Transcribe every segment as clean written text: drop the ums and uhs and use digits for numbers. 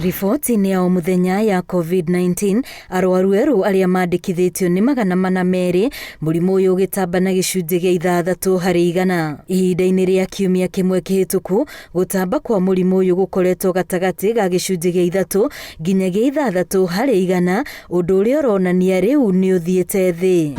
Riboti ni ya muthenya ya COVID-19 arwaru eru aria mandikithitio ni 402 murimu uyu ugitamba na gicunji gia 6 hari 100 ihinda-ini ria kiumia kimwe kihituku gutamba kwa murimu uyu gukoretwo gatagati ga gicunji gia 3 nginyagia 6 hari 100 undu uria uronania riu ni uthiete thi.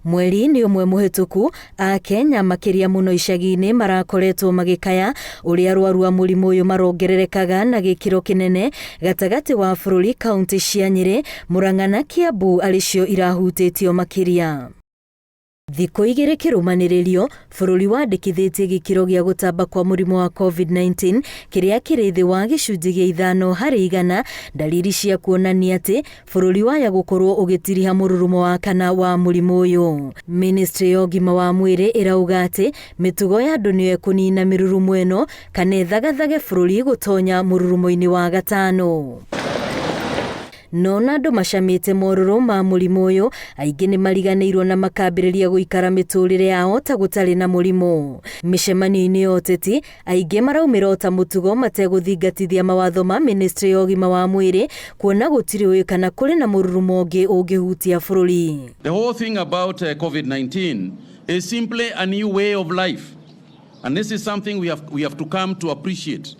Mweri ni umwe muhituku a Kenya makiria muno icagi-ini marakoretwo magikaya uria arwaru a murimu uyu marongererekaga na gikiro kinene gatagati wa bururi kaunti cia Nyeri, Murang'a na Kiambu aricio irahutitio makiria. Thikũ 2 kirumaniririo bururi wandikithitie gikiro gia gutamba kwa murimu wa COVID-19 kiria kiri thi wa gicunji gia 5 hari 100, dalili cia kuonania ati bururi waya gukorwo ugitiriha mururumo wa kana wa murimu uyu. Ministry ya ũgima wa mwiri irauga ati mitugo ya andu niyo kunina mirurumo eno kana ithagathage bururi gutonya mururumo-ini wa 5. Nona andu macamite mororo ma murimu uyu aingi ni mariganirwo na makambiriria guikara miturire yao ta gutari na murimu. Micemanio-ini ya uteti aingi maraumira ta mutugo mateguthingatithia mawatho ma Ministry ya ũgima wa mwiri kuona gutiri uyu kana kuri na mururumo ungi ungihutia bururi. The whole thing about COVID-19 is simply a new way of life, and this is something we have to come to appreciate,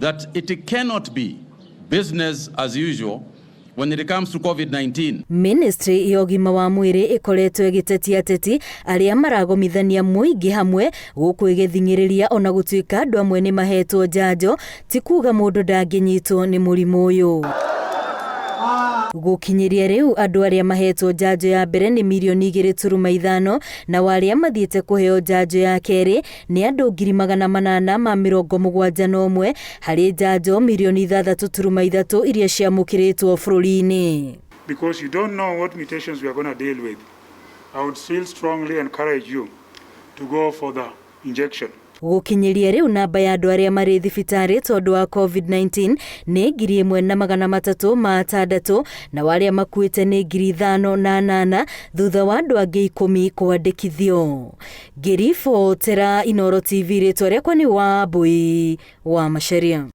that it cannot be business as usual when it comes to COVID-19. Ministry ya ũgima wa mwiri ikoretwo igitetia ateti aria maragomithania muingi hamwe gukwigithingiriria ona gutuika andu amwe ni mahetwo njanjo ti kuga mundu ndanginyitwo ni murimu uyu. Gukinyiria riu andu aria mahetwo njanjo ya mbere ni 2.5 na waria mathiete kuheo njanjo ya keri ni andu 871 hari njanjo 6.3 iria ciamukiritwo bururi-ini. Because you don't know what mutations we are going to deal with, I would still strongly encourage you to go for the injection. Gukinyiria riu namba ya andu aria mari thibitari tondu wa COVID-19 ni 1,306 na waria makuite ni 5,008 thutha wa andu angi 10 kwandikithio. Ngiribotera Inooro TV ritwa riakwa ni Wambui wa Macharia.